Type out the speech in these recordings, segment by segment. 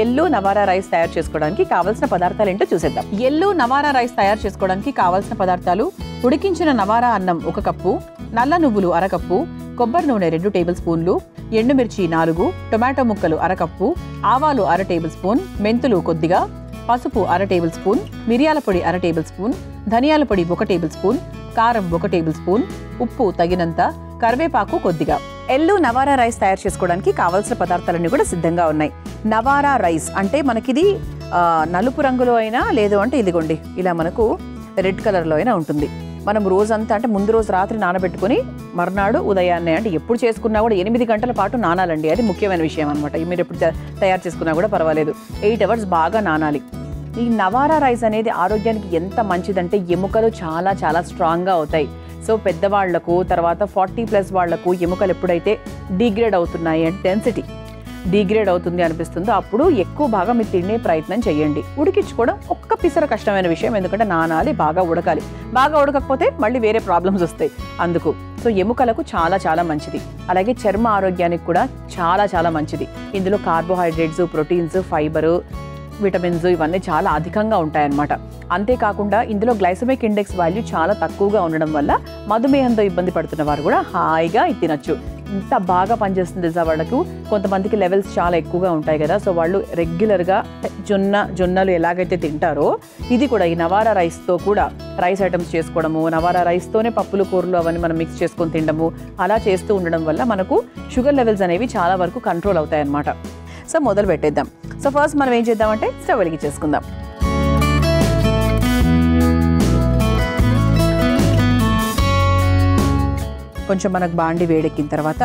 ఎల్లు నవారా రైస్ తయారు చేసుకోవడానికి కావాల్సిన పదార్థాలు ఏంటో చూసేద్దాం. ఎల్లు నవారా రైస్ తయారు చేసుకోవడానికి కావాల్సిన పదార్థాలు: ఉడికించిన నవారా అన్నం 1 కప్పు, నల్ల నువ్వులు 1/2 కప్పు, కొబ్బరి నూనె 2 టేబుల్ స్పూన్లు, ఎండుమిర్చి 4, టొమాటో ముక్కలు 1/2 కప్పు, ఆవాలు 1/2 టేబుల్ స్పూన్, మెంతులు కొద్దిగా, పసుపు 1/2 టేబుల్ స్పూన్, మిరియాల పొడి 1/2 టేబుల్ స్పూన్, ధనియాల పొడి 1 టేబుల్ స్పూన్, కారం 1 టేబుల్ స్పూన్, ఉప్పు తగినంత, కరివేపాకు కొద్దిగా. ఎల్లు నవారా రైస్ తయారు చేసుకోవడానికి కావాల్సిన పదార్థాలన్నీ కూడా సిద్ధంగా ఉన్నాయి. నవారా రైస్ అంటే మనకిది నలుపు రంగులో అయినా, లేదు అంటే ఇదిగోండి ఇలా మనకు రెడ్ కలర్లో అయినా ఉంటుంది. మనం రోజంతా అంటే ముందు రోజు రాత్రి నానబెట్టుకుని మర్నాడు ఉదయాన్నే అంటే ఎప్పుడు చేసుకున్నా కూడా 8 గంటల పాటు నానాలండి. అది ముఖ్యమైన విషయం అనమాట. మీరు ఎప్పుడు తయారు చేసుకున్నా కూడా పర్వాలేదు, 8 అవర్స్ బాగా నానాలి. ఈ నవారా రైస్ అనేది ఆరోగ్యానికి ఎంత మంచిదంటే ఎముకలు చాలా చాలా స్ట్రాంగ్గా అవుతాయి. సో పెద్దవాళ్లకు, తర్వాత 40+ వాళ్లకు ఎముకలు ఎప్పుడైతే డిగ్రేడ్ అవుతున్నాయి అంటే డెన్సిటీ డిగ్రేడ్ అవుతుంది అనిపిస్తుందో అప్పుడు ఎక్కువ బాగా మీరు తినే ప్రయత్నం చేయండి. ఉడికించుకోవడం ఒక్క పిసర కష్టమైన విషయం, ఎందుకంటే నానాలి, బాగా ఉడకాలి. బాగా ఉడకకపోతే మళ్ళీ వేరే ప్రాబ్లమ్స్ వస్తాయి అందుకు. సో ఎముకలకు చాలా చాలా మంచిది. అలాగే చర్మ ఆరోగ్యానికి కూడా చాలా చాలా మంచిది. ఇందులో కార్బోహైడ్రేట్స్, ప్రోటీన్స్, ఫైబరు, విటమిన్స్ ఇవన్నీ చాలా అధికంగా ఉంటాయన్నమాట. అంతేకాకుండా ఇందులో గ్లైసెమిక్ ఇండెక్స్ వాల్యూ చాలా తక్కువగా ఉండడం వల్ల మధుమేహంతో ఇబ్బంది పడుతున్న వారు కూడా హాయిగా తినచ్చు. ఇంత బాగా పనిచేస్తుంది తెలుసా వాళ్ళకు. కొంతమందికి లెవెల్స్ చాలా ఎక్కువగా ఉంటాయి కదా, సో వాళ్ళు రెగ్యులర్గా జొన్నలు ఎలాగైతే తింటారో ఇది కూడా ఈ నవారా రైస్తో కూడా రైస్ ఐటమ్స్ చేసుకోవడము, నవారా రైస్తోనే పప్పులు కూరలు అవన్నీ మనం మిక్స్ చేసుకొని తినడము, అలా చేస్తూ ఉండడం వల్ల మనకు షుగర్ లెవెల్స్ అనేవి చాలా వరకు కంట్రోల్ అవుతాయి అన్నమాట. సో మొదలు పెట్టేద్దాం. సో ఫస్ట్ మనం ఏం చేద్దామంటే స్టవ్ వెలిగించేసుకుందాం. కొంచెం మనకు బాండి వేడెక్కిన తర్వాత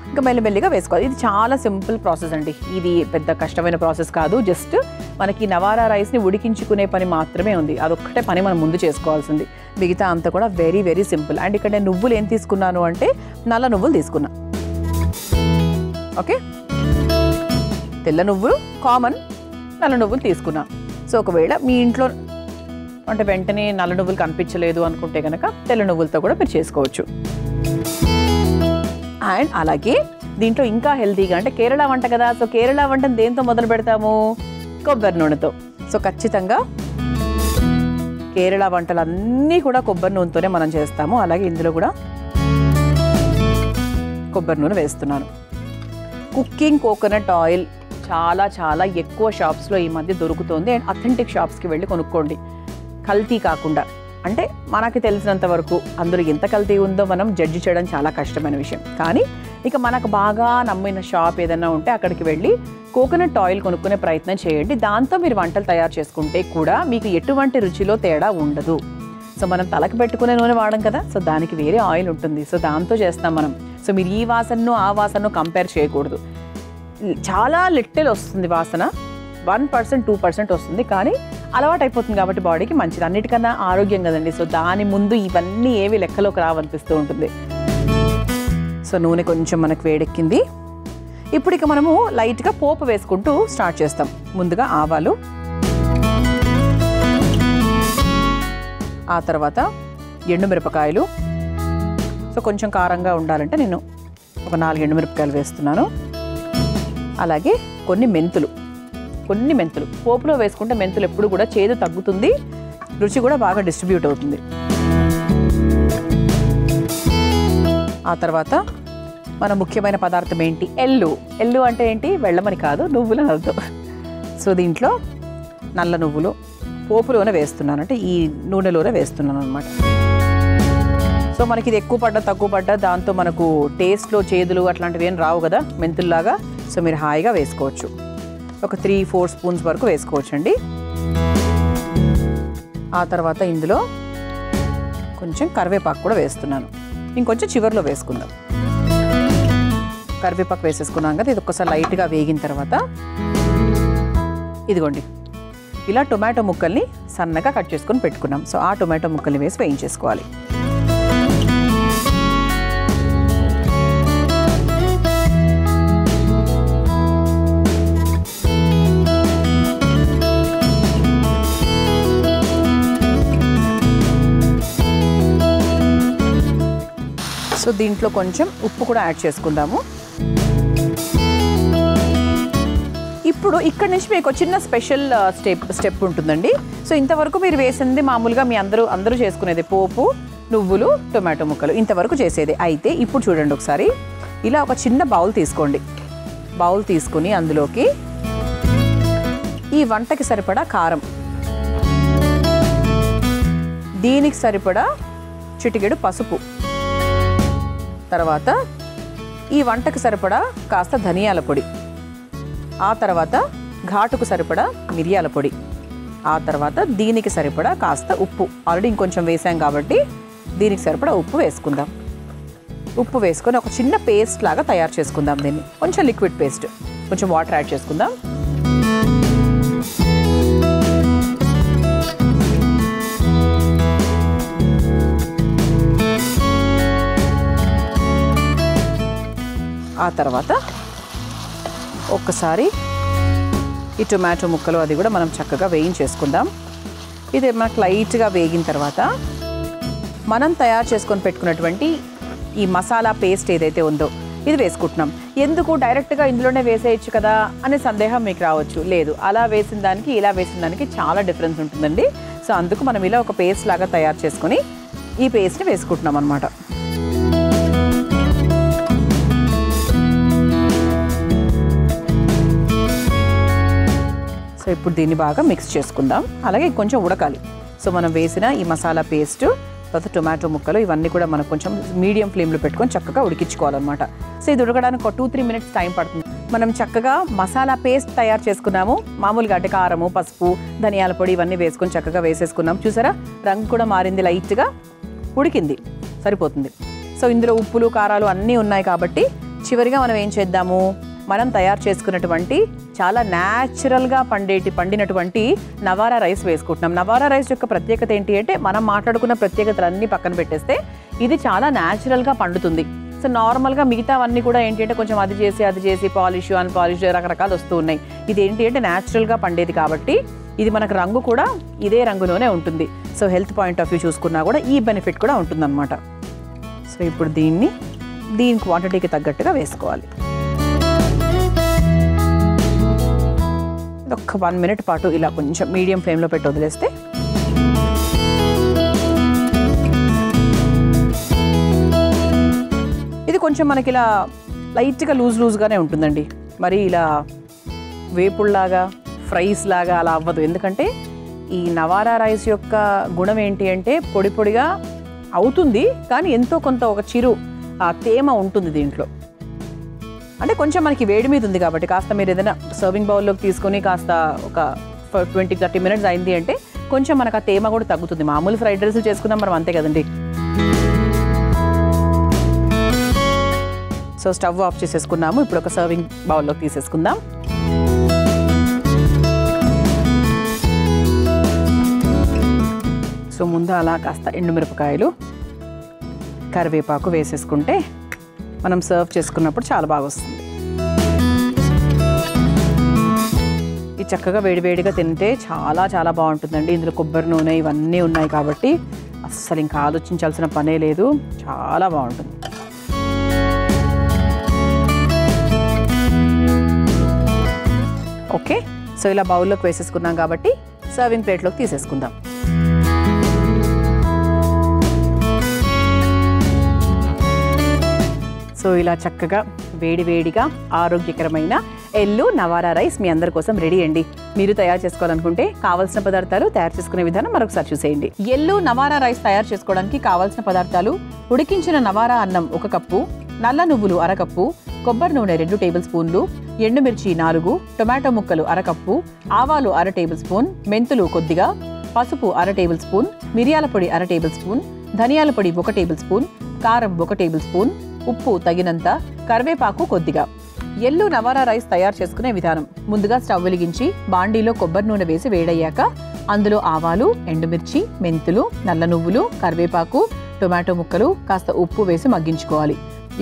ఇంకా మెల్లిమెల్లిగా వేసుకోవాలి. ఇది చాలా సింపుల్ ప్రాసెస్ అండి. ఇది పెద్ద కష్టమైన ప్రాసెస్ కాదు. జస్ట్ మనకి నవారా రైస్ని ఉడికించుకునే పని మాత్రమే ఉంది. అదొక్కటే పని మనం ముందు చేసుకోవాల్సింది. మిగతా అంతా కూడా వెరీ వెరీ సింపుల్. అండ్ ఇక్కడ నేను నువ్వులు ఏం తీసుకున్నాను అంటే నల్ల నువ్వులు తీసుకున్నా. ఓకే, తెల్ల నువ్వులు కామన్, నల్ల నువ్వులు తీసుకున్నా. సో ఒకవేళ మీ ఇంట్లో అంటే వెంటనే నల్ల నువ్వులు కనిపించలేదు అనుకుంటే కనుక తెల్ల నువ్వులతో కూడా మీరు చేసుకోవచ్చు. అండ్ అలాగే దీంట్లో ఇంకా హెల్తీగా అంటే కేరళ వంట కదా, సో కేరళ వంటను దేంతో మొదలు పెడతాము? కొబ్బరి నూనెతో. సో ఖచ్చితంగా కేరళ వంటలన్నీ కూడా కొబ్బరి నూనెతోనే మనం చేస్తాము. అలాగే ఇందులో కూడా కొబ్బరి నూనె వేస్తున్నాను. కుకింగ్ కోకోనట్ ఆయిల్ చాలా చాలా ఎక్కువ షాప్స్లో ఈ మధ్య దొరుకుతుంది. అండ్ అథెంటిక్ షాప్స్కి వెళ్ళి కొనుక్కోండి, కల్తీ కాకుండా. అంటే మనకి తెలిసినంత వరకు అందులో ఎంత కల్తీ ఉందో మనం జడ్జి చేయడం చాలా కష్టమైన విషయం. కానీ ఇక మనకు బాగా నమ్మిన షాప్ ఏదైనా ఉంటే అక్కడికి వెళ్ళి కోకోనట్ ఆయిల్ కొనుక్కునే ప్రయత్నం చేయండి. దాంతో మీరు వంటలు తయారు చేసుకుంటే కూడా మీకు ఎటువంటి రుచిలో తేడా ఉండదు. సో మనం తలకు పెట్టుకునే నూనె వాడడం కదా, సో దానికి వేరే ఆయిల్ ఉంటుంది. సో దాంతో చేస్తాం మనం. సో మీరు ఈ వాసనను ఆ వాసనను కంపేర్ చేయకూడదు. చాలా లిటిల్ వస్తుంది వాసన, 1% 2% వస్తుంది, కానీ అలవాటు అయిపోతుంది కాబట్టి బాడీకి మంచిది. అన్నిటికన్నా ఆరోగ్యం కదండి. సో దాని ముందు ఇవన్నీ ఏవి లెక్కలోకి రావనిపిస్తూ ఉంటుంది. సో నూనె కొంచెం మనకు వేడెక్కింది. ఇప్పుడు ఇక మనము లైట్గా పోపు వేసుకుంటూ స్టార్ట్ చేస్తాం. ముందుగా ఆవాలు, ఆ తర్వాత ఎండుమిరపకాయలు. సో కొంచెం కారంగా ఉండాలంటే నేను ఒక 4 ఎండుమిరపకాయలు వేస్తున్నాను. అలాగే కొన్ని మెంతులు. పోపులో వేసుకుంటే మెంతులు ఎప్పుడు కూడా చేదు తగ్గుతుంది, రుచి కూడా బాగా డిస్ట్రిబ్యూట్ అవుతుంది. ఆ తర్వాత మన ముఖ్యమైన పదార్థం ఏంటి? ఎల్లు అంటే ఏంటి? వెళ్ళమని కాదు, నువ్వులు అర్థం. సో దీంట్లో నల్ల నువ్వులు పోపులోనే వేస్తున్నాను, అంటే ఈ నూనెలోనే వేస్తున్నాను అనమాట. సో మనకి ఇది ఎక్కువ పడ్డా తక్కువ పడ్డా దాంతో మనకు టేస్ట్లో చేదులు అట్లాంటివి ఏం రావు కదా మెంతుల్లాగా. సో మీరు హాయిగా వేసుకోవచ్చు. ఒక 3-4 స్పూన్స్ వరకు వేసుకోవచ్చండి. ఆ తర్వాత ఇందులో కొంచెం కరివేపాకు కూడా వేస్తున్నాను. ఇంకొంచెం చివరిలో వేసుకుందాం. కరివేపాకు వేసేసుకున్నాం కదా, ఇది ఒక్కసారి లైట్గా వేగిన తర్వాత ఇదిగోండి ఇలా టొమాటో ముక్కల్ని సన్నగా కట్ చేసుకొని పెట్టుకున్నాం. సో ఆ టొమాటో ముక్కల్ని వేసి వేయించేసుకోవాలి. సో దీంట్లో కొంచెం ఉప్పు కూడా యాడ్ చేసుకుందాము. ఇప్పుడు ఇక్కడ నుంచి మీకు చిన్న స్పెషల్ స్టెప్ ఉంటుందండి. సో ఇంతవరకు మీరు వేసింది మామూలుగా మీ అందరూ చేసుకునేది పోపు, నువ్వులు, టొమాటో ముక్కలు ఇంతవరకు చేసేది. అయితే ఇప్పుడు చూడండి ఒకసారి ఇలా ఒక చిన్న బౌల్ తీసుకోండి. బౌల్ తీసుకుని అందులోకి ఈ వంటకి సరిపడా కారం, దీనికి సరిపడా చిటికెడు పసుపు, తర్వాత ఈ వంటకు సరిపడా కాస్త ధనియాల పొడి, ఆ తర్వాత ఘాటుకు సరిపడా మిరియాల పొడి, ఆ తర్వాత దీనికి సరిపడా కాస్త ఉప్పు. ఆల్రెడీ ఇంకొంచెం వేసాం కాబట్టి దీనికి సరిపడా ఉప్పు వేసుకుందాం. ఉప్పు వేసుకొని ఒక చిన్న పేస్ట్ లాగా తయారు చేసుకుందాం. దీన్ని కొంచెం లిక్విడ్ పేస్ట్, కొంచెం వాటర్ యాడ్ చేసుకుందాం. ఆ తర్వాత ఒక్కసారి ఈ టొమాటో ముక్కలు అది కూడా మనం చక్కగా వేయించేసుకుందాం. ఇది మనకు లైట్గా వేగిన తర్వాత మనం తయారు చేసుకొని పెట్టుకున్నటువంటి ఈ మసాలా పేస్ట్ ఏదైతే ఉందో ఇది వేసుకుంటున్నాం. ఎందుకు డైరెక్ట్గా ఇందులోనే వేసేయచ్చు కదా అనే సందేహం మీకు రావచ్చు. లేదు, అలా వేసిన దానికి ఇలా వేసిన దానికి చాలా డిఫరెన్స్ ఉంటుందండి. సో అందుకు మనం ఇలా ఒక పేస్ట్ లాగా తయారు చేసుకొని ఈ పేస్ట్ని వేసుకుంటున్నాం అన్నమాట. సో ఇప్పుడు దీన్ని బాగా మిక్స్ చేసుకుందాం. అలాగే కొంచెం ఉడకాలి. సో మనం వేసిన ఈ మసాలా పేస్ట్, తర్వాత టొమాటో ముక్కలు ఇవన్నీ కూడా మనం కొంచెం మీడియం ఫ్లేమ్లో పెట్టుకొని చక్కగా ఉడికించుకోవాలన్నమాట. సో ఇది ఉడకడానికి ఒక 2-3 మినిట్స్ టైం పడుతుంది. మనం చక్కగా మసాలా పేస్ట్ తయారు చేసుకున్నాము. మామూలుగా అంటే కారము, పసుపు, ధనియాల పొడి ఇవన్నీ వేసుకొని చక్కగా వేసేసుకున్నాం. చూసారా, రంగు కూడా మారింది, లైట్గా ఉడికింది, సరిపోతుంది. సో ఇందులో ఉప్పులు, కారాలు అన్నీ ఉన్నాయి కాబట్టి చివరిగా మనం ఏం చేద్దాము, మనం తయారు చేసుకున్నటువంటి చాలా న్యాచురల్గా పండినటువంటి నవారా రైస్ వేసుకుంటున్నాం. నవారా రైస్ యొక్క ప్రత్యేకత ఏంటి అంటే మనం మాట్లాడుకున్న ప్రత్యేకతలన్నీ పక్కన పెట్టేస్తే ఇది చాలా న్యాచురల్గా పండుతుంది. సో నార్మల్గా మిగతావన్నీ కూడా ఏంటి అంటే కొంచెం అది చేసి పాలిష్, అన్పాలిష్ రకరకాలు వస్తూ ఉన్నాయి. ఇది ఏంటి అంటే న్యాచురల్గా పండేది కాబట్టి ఇది మనకు రంగు కూడా ఇదే రంగులోనే ఉంటుంది. So health point of view చూసుకున్నా కూడా ఈ బెనిఫిట్ కూడా ఉంటుందన్నమాట. సో ఇప్పుడు దీని క్వాంటిటీకి తగ్గట్టుగా వేసుకోవాలి. ఒక 1 మినిట్ పాటు ఇలా కొంచెం మీడియం ఫ్లేమ్లో పెట్టి వదిలేస్తే ఇది కొంచెం మనకి ఇలా లైట్గా లూజ్గానే ఉంటుందండి. మరి ఇలా వేపుల్లాగా, ఫ్రైస్ లాగా అలా అవ్వదు. ఎందుకంటే ఈ నవారా రైస్ యొక్క గుణం ఏంటి అంటే పొడి పొడిగా అవుతుంది, కానీ ఎంతో కొంత ఒక చిరు తేమ ఉంటుంది దీంట్లో. అంటే కొంచెం మనకి వేడి మీద ఉంది కాబట్టి కాస్త మీరు ఏదైనా సర్వింగ్ బౌల్లోకి తీసుకొని కాస్త ఒక 20-30 మినిట్స్ అయింది అంటే కొంచెం మనకు ఆ తేమ కూడా తగ్గుతుంది. మామూలు ఫ్రైడ్ రైస్ చేసుకుందాం మనం, అంతే కదండి. సో స్టవ్ ఆఫ్ చేసేసుకున్నాము. ఇప్పుడు ఒక సర్వింగ్ బౌల్లోకి తీసేసుకుందాం. సో ముందు అలా కాస్త ఎండుమిరపకాయలు, కరివేపాకు వేసేసుకుంటే మనం సర్వ్ చేసుకున్నప్పుడు చాలా బాగా వస్తుంది. ఇది చక్కగా వేడివేడిగా తింటే చాలా చాలా బాగుంటుందండి. ఇందులో కొబ్బరి నూనె ఇవన్నీ ఉన్నాయి కాబట్టి అస్సలు ఇంకా ఆలోచించాల్సిన పనే లేదు, చాలా బాగుంటుంది. ఓకే, సో ఇలా బౌల్లోకి వేసేసుకున్నాం కాబట్టి సర్వింగ్ ప్లేట్లోకి తీసేసుకుందాం. సో ఇలా చక్కగా వేడివేడిగా ఆరోగ్యకరమైన ఎల్లు నవారా రైస్ మీ అందరి కోసం రెడీ అండి. మీరు తయారు చేసుకోవాలనుకుంటే కావాల్సిన పదార్థాలు, తయారు చేసుకునే విధానం మరొకసారి చూసేయండి. ఎల్లు నవారా రైస్ తయారు చేసుకోవడానికి కావాల్సిన పదార్థాలు: ఉడికించిన నవారా అన్నం 1 కప్పు, నల్ల నువ్వులు 1/2 కప్పు, కొబ్బరి నూనె 2 టేబుల్ స్పూన్లు, ఎండుమిర్చి 4, టొమాటో ముక్కలు 1/2 కప్పు, ఆవాలు 1/2 టేబుల్ స్పూన్, మెంతులు కొద్దిగా, పసుపు 1/2 టేబుల్ స్పూన్, మిరియాల పొడి 1/2 టేబుల్ స్పూన్, ధనియాల పొడి 1 టేబుల్ స్పూన్, కారం 1 టేబుల్ స్పూన్, ఉప్పు తగినంత, కరివేపాకు కొద్దిగా. ఎల్లు నవారా రైస్ తయారు చేసుకునే విధానం: ముందుగా స్టవ్ వెలిగించి బాండీలో కొబ్బరి నూనె వేసి వేడయ్యాక అందులో ఆవాలు, ఎండుమిర్చి, మెంతులు, నల్ల నువ్వులు, కరివేపాకు, టొమాటో ముక్కలు, కాస్త ఉప్పు వేసి మగ్గించుకోవాలి.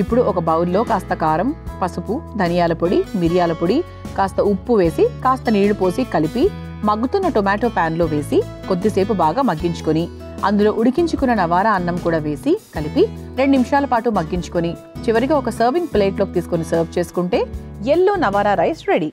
ఇప్పుడు ఒక బౌల్లో కాస్త కారం, పసుపు, ధనియాల పొడి, మిరియాల పొడి, కాస్త ఉప్పు వేసి కాస్త నీళ్లు పోసి కలిపి మగ్గుతున్న టొమాటో ప్యాన్లో వేసి కొద్దిసేపు బాగా మగ్గించుకొని అందులో ఉడికించుకున్న నవారా అన్నం కూడా వేసి కలిపి 2 నిమిషాల పాటు మగ్గించుకొని చివరిగా ఒక సర్వింగ్ ప్లేట్లోకి తీసుకొని సర్వ్ చేసుకుంటే ఎల్లో నవారా రైస్ రెడీ.